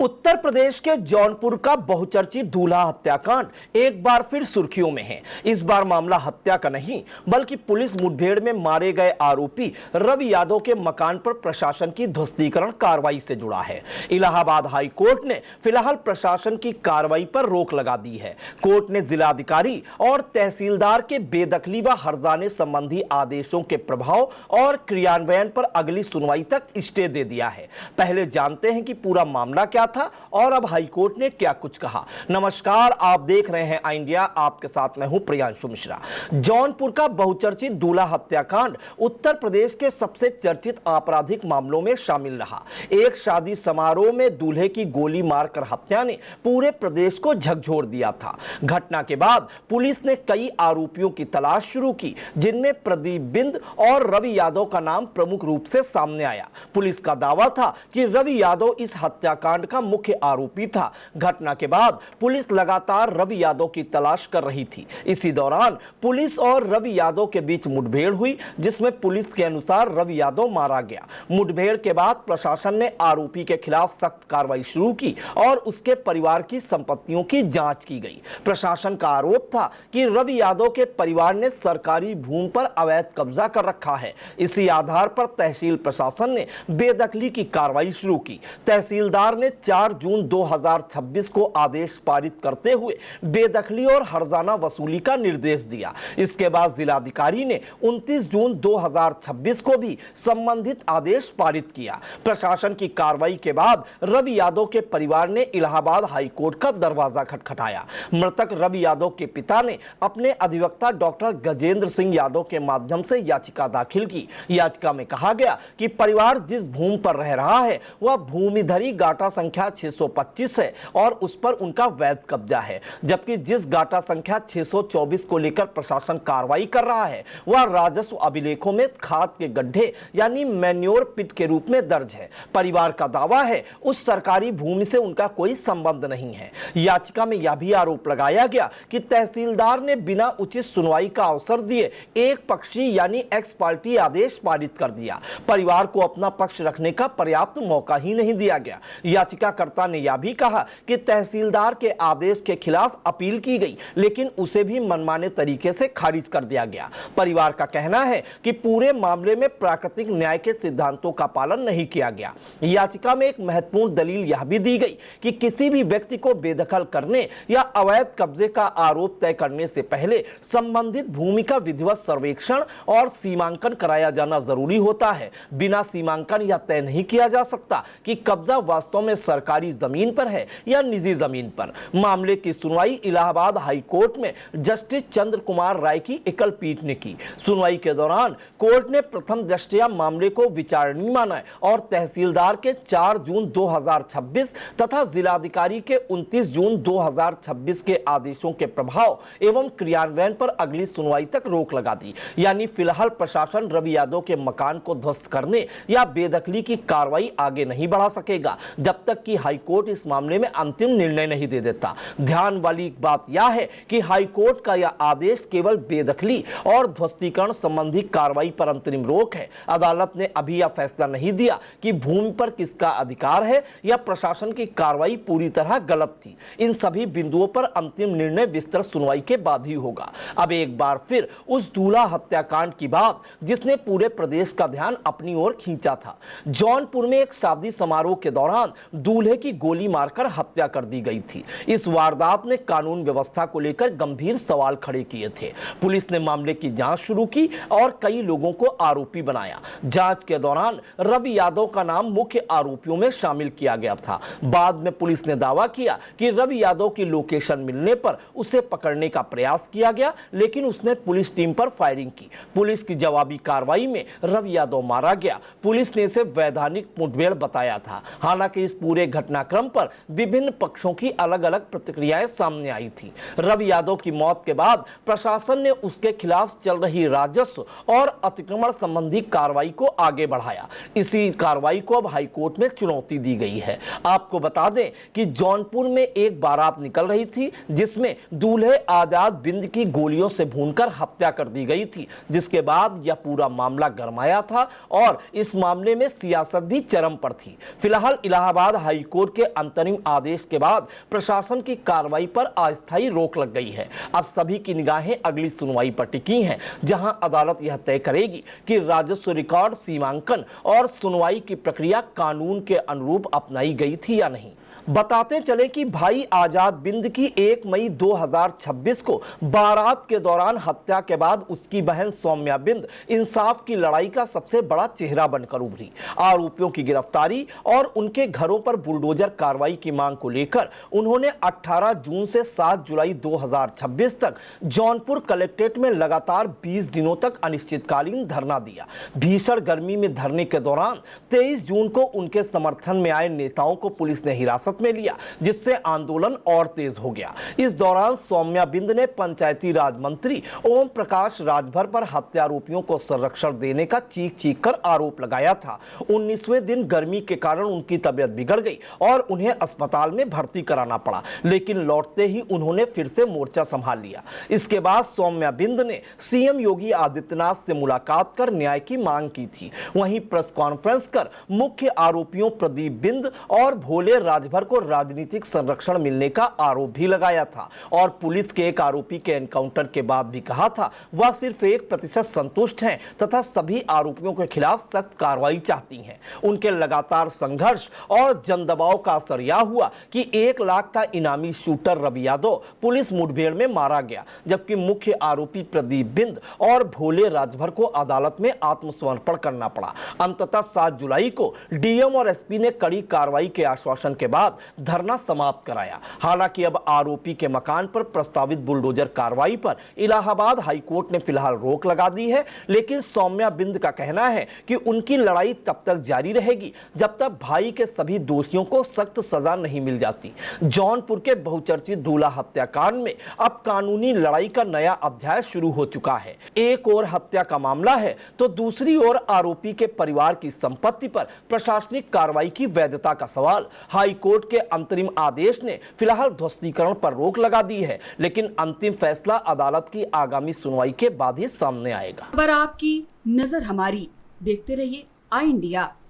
उत्तर प्रदेश के जौनपुर का बहुचर्चित दूल्हा हत्याकांड एक बार फिर सुर्खियों में है। इस बार मामला हत्या का नहीं बल्कि पुलिस मुठभेड़ में मारे गए आरोपी रवि यादव के मकान पर प्रशासन की ध्वस्तीकरण कार्रवाई से जुड़ा है। इलाहाबाद हाई कोर्ट ने फिलहाल प्रशासन की कार्रवाई पर रोक लगा दी है। कोर्ट ने जिलाधिकारी और तहसीलदार के बेदखली व हर्जाने संबंधी आदेशों के प्रभाव और क्रियान्वयन पर अगली सुनवाई तक स्टे दे दिया है। पहले जानते हैं कि पूरा मामला क्या था और अब हाईकोर्ट ने क्या कुछ कहा। नमस्कार, आप देख रहे हैं आई इंडिया, आपके साथ मैं हूं प्रियांशु मिश्रा। जौनपुर का बहुचर्चित दूल्हा हत्याकांड उत्तर प्रदेश के सबसे चर्चित आपराधिक मामलों में शामिल रहा। एक शादी समारोह में दूल्हे की गोली मारकर हत्या ने पूरे प्रदेश को झकझोर दिया था। घटना के बाद पुलिस ने कई आरोपियों की तलाश शुरू की, जिनमें प्रदीप बिंद और रवि यादव का नाम प्रमुख रूप से सामने आया। पुलिस का दावा था कि रवि यादव इस हत्याकांड का मुख्य आरोपी था। घटना के बाद पुलिस लगातार रवि यादव की तलाश कर रही थी। इसी दौरान पुलिस और रवि यादव के बीच मुठभेड़ हुई, जिसमें पुलिस के अनुसार रवि यादव मारा गया। मुठभेड़ के बाद प्रशासन ने आरोपी के खिलाफ सख्त कार्रवाई शुरू की और उसके परिवार की संपत्तियों की जांच की गई। प्रशासन का आरोप था कि रवि यादव के परिवार ने सरकारी भूमि पर अवैध कब्जा कर रखा है। इसी आधार पर तहसील प्रशासन ने बेदखली की कार्रवाई शुरू की। तहसीलदार ने 4 जून 2026 को आदेश पारित करते हुए बेदखली और हर्जाना वसूली का निर्देश दिया। इसके बाद जिलाधिकारी ने 29 जून 2026 को भी संबंधित आदेश पारित किया। प्रशासन की कार्रवाई के बाद रवि यादव के परिवार ने इलाहाबाद हाईकोर्ट का दरवाजा खटखटाया। मृतक रवि यादव के पिता ने अपने अधिवक्ता डॉक्टर गजेंद्र सिंह यादव के माध्यम से याचिका दाखिल की। याचिका में कहा गया कि परिवार जिस भूमि पर रह रहा है वह भूमिधरी गाटा संख्या 625 है और उस पर उनका वैध कब्जा है, जबकि जिस गाटा संख्या 624 को लेकर प्रशासन कार्रवाई कर रहा है वह राजस्व अभिलेखों में खाद के गड्ढे यानी मैन्योर पिट के रूप में दर्ज है। परिवार का दावा है उस सरकारी भूमि से उनका कोई संबंध नहीं है। याचिका में यह भी आरोप लगाया गया कि तहसीलदार ने बिना उचित सुनवाई का अवसर दिए एक पक्षी यानी एक्स पार्टी आदेश पारित कर दिया। परिवार को अपना पक्ष रखने का पर्याप्त मौका ही नहीं दिया गया। याचिकाकर्ता ने यह भी कहा कि तहसीलदार के आदेश के खिलाफ अपील की गई, लेकिन उसे भी मनमाने तरीके से खारिज कर दिया गया। परिवार का कहना है कि पूरे मामले में प्राकृतिक न्याय के सिद्धांतों का पालन नहीं किया गया। याचिका में एक महत्वपूर्ण दलील यह भी दी गई कि किसी भी व्यक्ति को बेदखल करने या अवैध कब्जे का आरोप तय करने से पहले संबंधित भूमि का विधिवत सर्वेक्षण और सीमांकन कराया जाना जरूरी होता है। बिना सीमांकन यह तय नहीं किया जा सकता कि कब्जा वास्तव में सरकारी जमीन पर है या निजी जमीन पर। मामले की सुनवाई इलाहाबाद हाई कोर्ट में जस्टिस चंद्र कुमार राय की एकल पीठ ने की। सुनवाई के दौरान कोर्ट ने प्रथम दृष्टया मामले को विचारणीय माना और तहसीलदार के 4 जून 2026 तथा जिलाधिकारी के 29 जून 2026 के आदेशों के प्रभाव एवं क्रियान्वयन पर अगली सुनवाई तक रोक लगा दी। यानी फिलहाल प्रशासन रवि यादव के मकान को ध्वस्त करने या बेदखली की कार्रवाई आगे नहीं बढ़ा सकेगा जब तक कि हाईकोर्ट इस मामले में अंतिम निर्णय नहीं दे देता। ध्यान वाली बात यह है कि हाईकोर्ट का यह आदेश केवल बेदखली और ध्वस्तीकरण संबंधी कार्रवाई पर अंतरिम रोक है। अदालत ने अभी यह फैसला नहीं दिया कि भूमि पर किसका अधिकार है या प्रशासन की कार्रवाई पूरी तरह गलत थी। इन सभी बिंदुओं पर अंतिम निर्णय विस्तृत सुनवाई के बाद ही होगा। अब एक बार फिर उस दूल्हा हत्याकांड की बात जिसने पूरे प्रदेश का ध्यान अपनी ओर खींचा था। जौनपुर में एक शादी समारोह के दौरान दूल्हे की गोली मारकर हत्या कर दी गई थी। इस वारदात ने कानून व्यवस्था को लेकर गंभीर सवाल खड़े किए थे। पुलिस ने मामले की जांच शुरू की और कई लोगों को आरोपी बनाया। जांच के दौरान रवि यादव का नाम मुख्य आरोपियों में शामिल किया गया था। बाद में पुलिस ने दावा किया कि रवि यादव की लोकेशन मिलने पर उसे पकड़ने का प्रयास किया गया, लेकिन उसने पुलिस टीम पर फायरिंग की। पुलिस की जवाबी कार्रवाई में रवि यादव मारा गया। पुलिस ने इसे वैधानिक मुठभेड़ बताया था। हालांकि इस पूरे घटनाक्रम पर विभिन्न पक्षों की अलग अलग प्रतिक्रियाएं सामने आई थी। रवि यादव की मौत के बाद प्रशासन ने उसके खिलाफ चल रही राजस्व और अतिक्रमण संबंधी कार्रवाई को आगे बढ़ाया। इसी कार्रवाई को अब हाईकोर्ट में चुनौती दी गई है। आपको बता दें कि जौनपुर में एक बारात निकल रही थी, जिसमें दूल्हे आजाद बिंद की गोलियों से भूनकर हत्या कर दी गई थी, जिसके बाद यह पूरा मामला गरमाया था और इस मामले में सियासत भी चरम पर थी। फिलहाल इलाहाबाद हाईकोर्ट के अंतरिम आदेश के बाद प्रशासन की कार्रवाई पर अस्थायी रोक लग गई है। अब सभी की निगाहें अगली सुनवाई पर टिकी हैं, जहां अदालत यह तय करेगी कि राजस्व रिकॉर्ड सीमांकन और सुनवाई की प्रक्रिया कानून के अनुरूप अपनाई गई थी या नहीं। बताते चले कि भाई आजाद बिंद की 1 मई 2026 को बारात के दौरान हत्या के बाद उसकी बहन सौम्या बिंद इंसाफ की लड़ाई का सबसे बड़ा चेहरा बनकर उभरी। आरोपियों की गिरफ्तारी और उनके घरों पर बुलडोजर कार्रवाई की मांग को लेकर उन्होंने 18 जून से 7 जुलाई 2026 तक जौनपुर कलेक्ट्रेट में लगातार 20 दिनों तक अनिश्चितकालीन धरना दिया। भीषण गर्मी में धरने के दौरान 23 जून को उनके समर्थन में आए नेताओं को पुलिस ने हिरासत में लिया, जिससे आंदोलन और तेज हो गया। इस दौरान सौम्या बिंद ने पंचायती राज मंत्री ओम प्रकाश राजभर पर हत्यारोपियों को संरक्षण देने का चीख चीख कर आरोप लगाया था। 19वें दिन गर्मी के कारण उनकी तबीयत बिगड़ गई और उन्हें अस्पताल में भर्ती कराना पड़ा, लेकिन लौटते ही उन्होंने फिर से मोर्चा संभाल लिया। इसके बाद सौम्या बिंद ने सीएम योगी आदित्यनाथ से मुलाकात कर न्याय की मांग की थी। वहीं प्रेस कॉन्फ्रेंस कर मुख्य आरोपियों प्रदीप बिंद और भोले राजभर को राजनीतिक संरक्षण मिलने का आरोप भी लगाया था और पुलिस के एक आरोपी के एनकाउंटर के बाद भी कहा था वह सिर्फ 1% संतुष्ट हैं तथा सभी आरोपियों के खिलाफ सख्त कार्रवाई चाहती हैं। उनके लगातार संघर्ष और जनदबाव का असर यह हुआ कि 1 लाख का इनामी शूटर रवि यादव पुलिस मुठभेड़ में मारा गया, जबकि मुख्य आरोपी प्रदीप बिंद और भोले राजभर को अदालत में आत्मसमर्पण करना पड़ा। अंततः 7 जुलाई को डीएम और एसपी ने कड़ी कार्रवाई के आश्वासन के बाद धरना समाप्त कराया। हालांकि अब आरोपी के मकान पर प्रस्तावित बुलडोजर कार्रवाई पर इलाहाबाद हाईकोर्ट ने फिलहाल रोक लगा दी है, लेकिन सौम्या बिंद का कहना है कि उनकी लड़ाई तब तक जारी रहेगी जब तक भाई के सभी दोषियों को सख्त सजा नहीं मिल जाती। जौनपुर के बहुचर्चित दूल्हा हत्याकांड में अब कानूनी लड़ाई का नया अध्याय शुरू हो चुका है। एक ओर हत्या का मामला है तो दूसरी ओर आरोपी के परिवार की संपत्ति पर प्रशासनिक कार्रवाई की वैधता का सवाल। हाईकोर्ट के अंतरिम आदेश ने फिलहाल ध्वस्तीकरण पर रोक लगा दी है, लेकिन अंतिम फैसला अदालत की आगामी सुनवाई के बाद ही सामने आएगा। खबर आपकी, नजर हमारी, देखते रहिए आई इंडिया।